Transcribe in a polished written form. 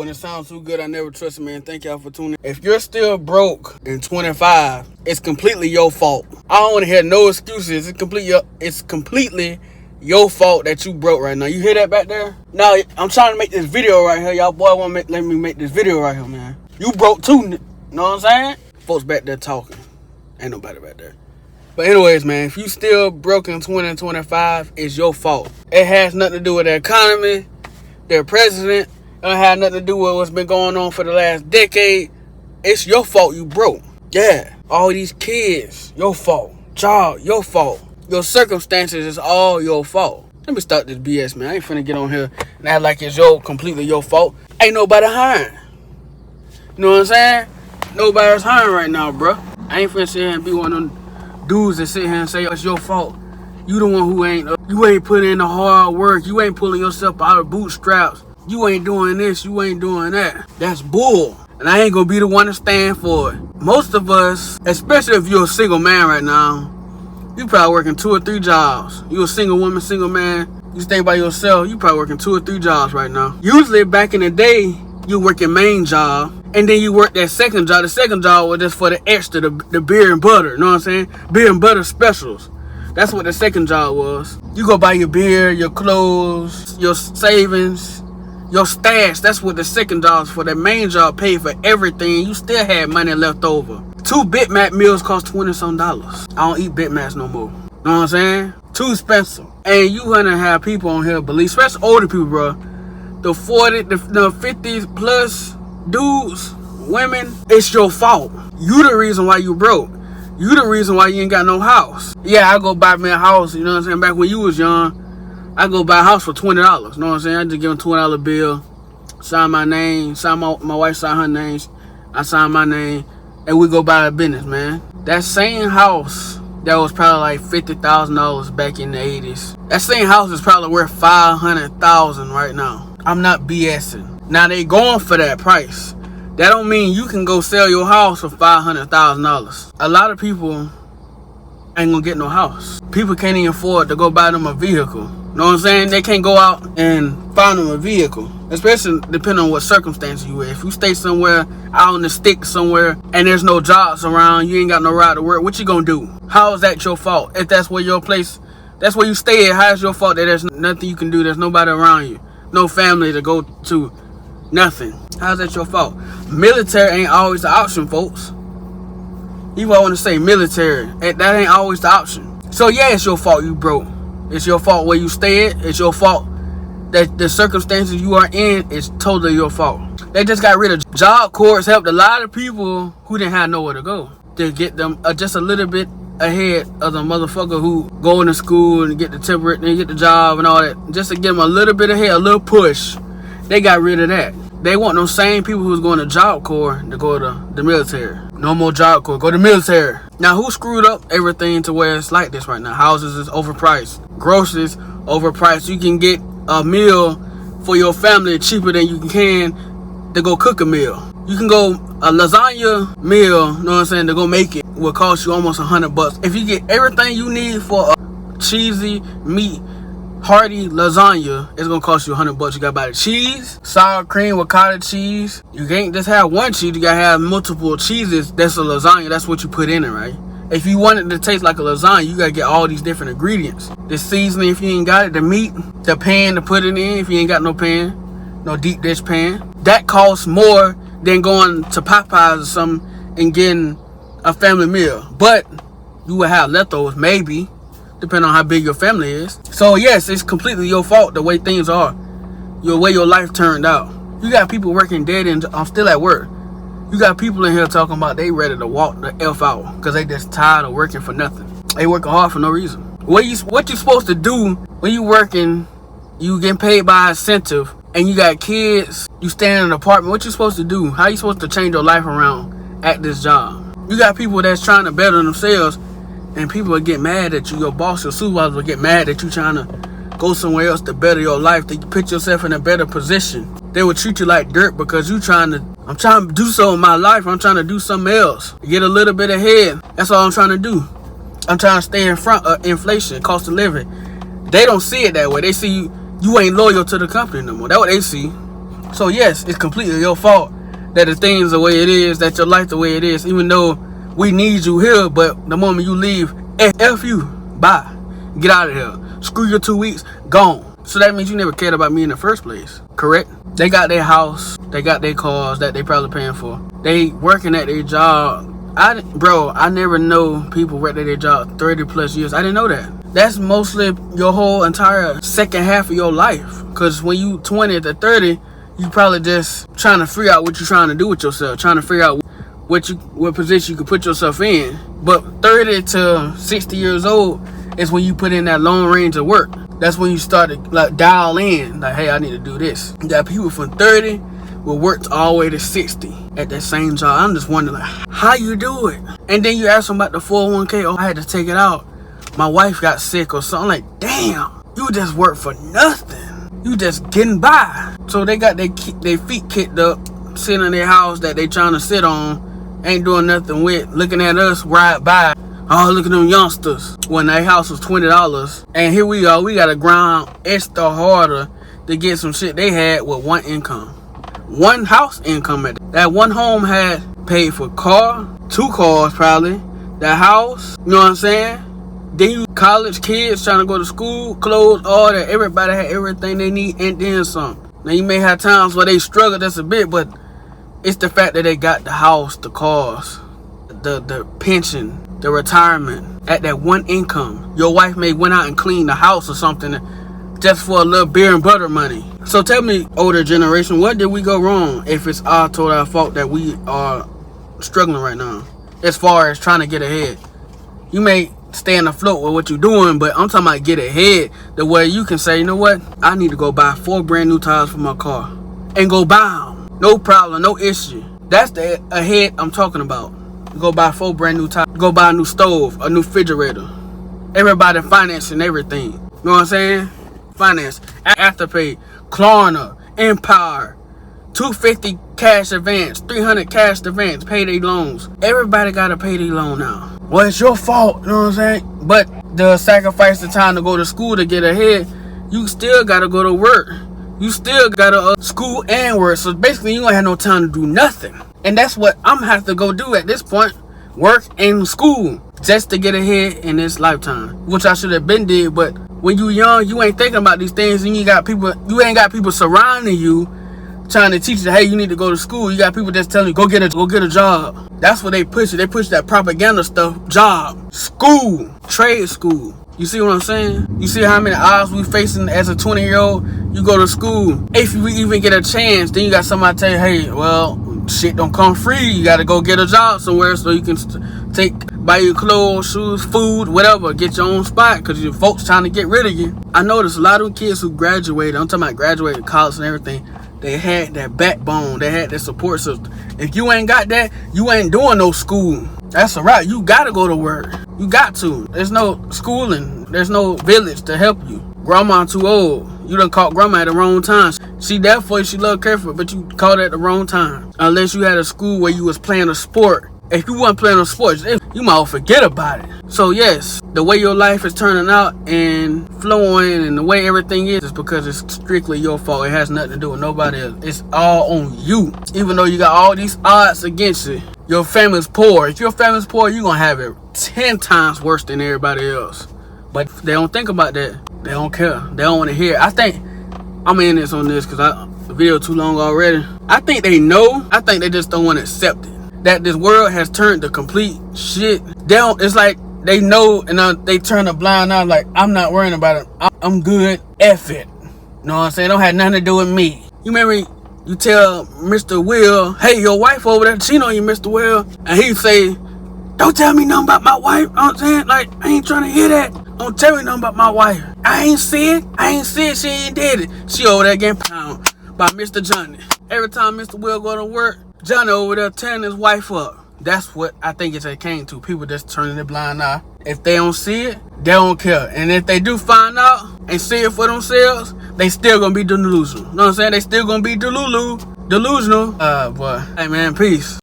When it sounds too good, I never trust it, man. Thank y'all for tuning in. If you're still broke in 25, it's completely your fault. I don't want to hear no excuses. It's completely your fault that you broke right now. You hear that back there? Now, I'm trying to make this video right here. Y'all boy want to let me make this video right here, man. You broke too, know what I'm saying? Folks back there talking. Ain't nobody back there. But anyways, man, if you still broke in 2025, it's your fault. It has nothing to do with the economy, their president. It don't have nothing to do with what's been going on for the last decade. It's your fault you broke. Yeah, all these kids, your fault. Job, your fault. Your circumstances is all your fault. Let me start this BS, man. I ain't finna get on here and act like it's completely your fault. Ain't nobody hiring. You know what I'm saying? Nobody's hiring right now, bro. I ain't finna sit here and be one of them dudes that sit here and say, it's your fault. You the one who ain't putting in the hard work. You ain't pulling yourself out of bootstraps. You ain't doing this, you ain't doing that. That's bull. And I ain't gonna be the one to stand for it. Most of us, especially if you're a single man right now, you probably working 2 or 3 jobs. You a single woman, single man, you stay by yourself, you probably working 2 or 3 jobs right now. Usually back in the day, you work your main job, and then you work that second job. The second job was just for the extra, the beer and butter, you know what I'm saying? Beer and butter specials. That's what the second job was. You go buy your beer, your clothes, your savings, your stash. That's what the second job is for. That main job paid for everything. You still had money left over. 2 Big Mac meals cost $20-some. I don't eat Big Macs no more. Know what I'm saying? Too expensive. And you gonna have people on here believe, especially older people, bro. The 40, the 50s plus dudes, women, it's your fault. You the reason why you broke. You the reason why you ain't got no house. Yeah, I go buy me a house, you know what I'm saying? Back when you was young, I go buy a house for $20, you know what I'm saying? I just give them $20 bill, sign my name, sign my wife sign her names, I sign my name, and we go buy a business, man. That same house that was probably like $50,000 back in the 80s, that same house is probably worth $500,000 right now. I'm not BSing. Now they going for that price. That don't mean you can go sell your house for $500,000. A lot of people ain't gonna get no house. People can't even afford to go buy them a vehicle. You know what I'm saying? They can't go out and find them a vehicle. Especially depending on what circumstances you in. If you stay somewhere out in the sticks somewhere and there's no jobs around, you ain't got no ride to work, what you gonna do? How is that your fault? If that's where your place, that's where you stay at, how is your fault that there's nothing you can do? There's nobody around you. No family to go to. Nothing. How's that your fault? Military ain't always the option, folks. You want to say military. That ain't always the option. So yeah, it's your fault you broke. It's your fault where you stay at. It's your fault that the circumstances you are in is totally your fault. They just got rid of job corps. Helped a lot of people who didn't have nowhere to go. To get them just a little bit ahead of the motherfucker who going to school and get the temperate and get the job and all that. Just to get them a little bit ahead, a little push. They got rid of that. They want those same people who's going to job corps to go to the military. No more job corps. Go to military. Now, who screwed up everything to where it's like this right now? Houses is overpriced. Groceries overpriced. You can get a meal for your family cheaper than you can to go cook a meal. You can go a lasagna meal, you know what I'm saying, to go make it will cost you almost $100. If you get everything you need for a cheesy meat hearty lasagna, it's gonna cost you $100. You gotta buy the cheese, sour cream with cottage cheese. You can't just have one cheese, you gotta have multiple cheeses. That's a lasagna, that's what you put in it, right? If you want it to taste like a lasagna, you gotta get all these different ingredients. The seasoning, if you ain't got it, the meat, the pan to put it in, if you ain't got no pan, no deep dish pan. That costs more than going to Popeyes or something and getting a family meal. But you will have leftovers, maybe, depending on how big your family is. So yes, it's completely your fault the way things are, the way your life turned out. You got people working dead and I'm still at work. You got people in here talking about they ready to walk the F out because they just tired of working for nothing. They working hard for no reason. What you supposed to do when you working, you getting paid by incentive, and you got kids, you stay in an apartment, what you supposed to do? How you supposed to change your life around at this job? You got people that's trying to better themselves, and people will get mad at you. Your boss, your supervisor will get mad at you trying to go somewhere else to better your life, to put yourself in a better position. They will treat you like dirt because I'm trying to do something in my life. I'm trying to do something else. Get a little bit ahead. That's all I'm trying to do. I'm trying to stay in front of inflation, cost of living. They don't see it that way. They see you ain't loyal to the company no more. That's what they see. So yes, it's completely your fault that the things the way it is, that your life the way it is, even though we need you here, but the moment you leave, F you, bye. Get out of here. Screw your 2 weeks, gone. So that means you never cared about me in the first place, correct? They got their house, they got their cars that they probably paying for. They working at their job. I never know people work at their job 30 plus years. I didn't know that. That's mostly your whole entire second half of your life. Because when you 20 to 30, you probably just trying to figure out what you're trying to do with yourself, trying to figure out what position you can put yourself in. But 30 to 60 years old is when you put in that long range of work. That's when you start to like dial in, like, hey, I need to do this. You got people from 30 will work all the way to 60 at that same job. I'm just wondering, like, how you do it? And then you ask them about the 401k. Oh, I had to take it out. My wife got sick or something. Like, damn, you just work for nothing. You just getting by. So they got their feet kicked up, sitting in their house that they trying to sit on, ain't doing nothing with, looking at us ride by. Oh, look at them youngsters. When their house was $20. And here we are. We got to grind extra harder to get some shit they had with one income. One house income at that one home had paid for car, 2 cars probably, the house, you know what I'm saying? Then you college kids trying to go to school, clothes, all that. Everybody had everything they need and then some. Now you may have times where they struggle just a bit, but it's the fact that they got the house, the cars, the pension, the retirement at that one income. Your wife may went out and clean the house or something just for a little beer and butter money. So tell me, older generation, what did we go wrong if it's our total fault that we are struggling right now as far as trying to get ahead? You may stay afloat with what you're doing, but I'm talking about get ahead the way you can say, you know what, I need to go buy 4 brand new tires for my car and go buy them. No problem, no issue. That's the ahead I'm talking about. Go buy 4 brand new tires, go buy a new stove, a new refrigerator. Everybody financing everything. You know what I'm saying? Finance, Afterpay, Klarna, Empire, $250 cash advance, $300 cash advance, payday loans. Everybody got to pay their loan now. Well, it's your fault, you know what I'm saying? But the sacrifice the time to go to school to get ahead, you still got to go to work. You still got to school and work. So basically, you don't have no time to do nothing. And that's what I'm going to have to go do at this point. Work and school just to get ahead in this lifetime, which I should have been did. But when you young, you ain't thinking about these things, and you ain't got people surrounding you trying to teach you, hey, you need to go to school. You got people that's telling you, go get a job. That's what they push. They push that propaganda stuff. Job, school, trade school. You see what I'm saying? You see how many odds we facing as a 20-year-old? You go to school. If you even get a chance, then you got somebody tell you, hey, well, shit don't come free. You got to go get a job somewhere so you can buy your clothes, shoes, food, whatever. Get your own spot because your folks trying to get rid of you. I noticed a lot of kids who graduated, I'm talking about graduated college and everything, they had that backbone. They had that support system. If you ain't got that, you ain't doing no school. That's all right. You got to go to work. You got to. There's no schooling. There's no village to help you. Grandma too old. You done caught grandma at the wrong time. She there for you. She love care for you, but you caught her at the wrong time. Unless you had a school where you was playing a sport. If you weren't playing a sport, you might forget about it. So yes, the way your life is turning out and flowing and the way everything is because it's strictly your fault. It has nothing to do with nobody else. It's all on you. Even though you got all these odds against you. Your family's poor. If your family's poor, you're going to have it 10 times worse than everybody else. But they don't think about that. They don't care. They don't want to hear. I think I'm in this on this because the video too long already. I think they know. I think they just don't want to accept it. That this world has turned to complete shit. It's like they know and they turn a blind eye like, I'm not worrying about it. I'm good. F it. You know what I'm saying? Don't have nothing to do with me. You remember you tell Mr. Will, hey, your wife over there, she know you, Mr. Will. And he say, don't tell me nothing about my wife. You know what I'm saying? Like, I ain't trying to hear that. Don't tell me nothing about my wife. I ain't see it. She ain't did it. She over there getting pounded by Mr. Johnny. Every time Mr. Will go to work, Johnny over there tearing his wife up. That's what I think it came to. People just turning their blind eye. If they don't see it, they don't care. And if they do find out and see it for themselves, they still gonna be delusional. You know what I'm saying? They still gonna be delusional. Boy. Hey man, peace.